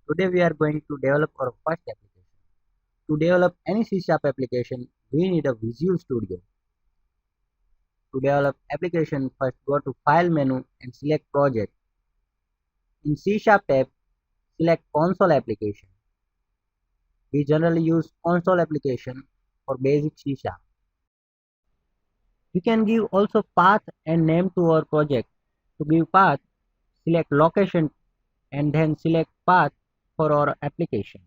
Today we are going to develop our first application. To develop any C# application, we need a Visual Studio. To develop application, first go to File menu and select Project. In C# tab, select Console application. We generally use console application for basic C#. We can give also path and name to our project. To give path, select location and then select path for our application.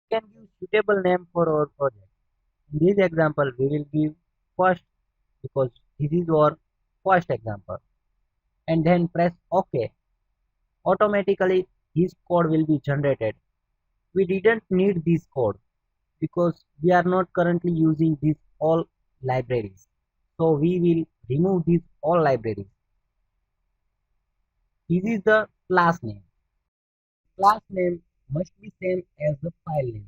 We can give suitable name for our project. In this example, we will give first because this is our first example, and then press OK. Automatically, this code will be generated. We didn't need this code because we are not currently using these all libraries. So we will remove these all libraries. This is the class name. Class name must be same as the file name.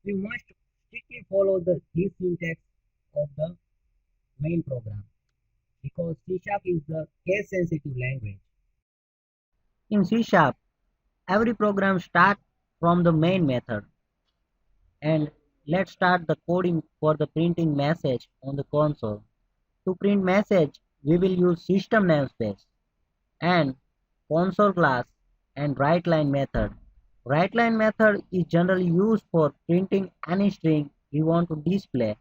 We must strictly follow this syntax of the main program because C# is the case sensitive language. In C#, every program starts from the main method. And let's start the coding for the printing message on the console. To print message, we will use system namespace and console class and writeLine method. WriteLine method is generally used for printing any string we want to display.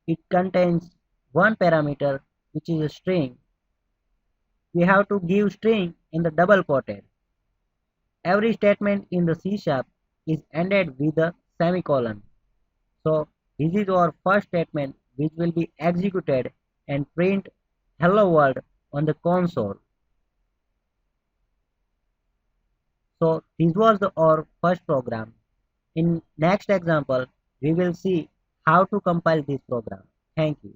It contains one parameter which is a string. We have to give string in the double quoted. Every statement in the C# is ended with a semicolon. So this is our first statement which will be executed and print hello world on the console. So this was our first program. In next example, we will see how to compile this program. Thank you.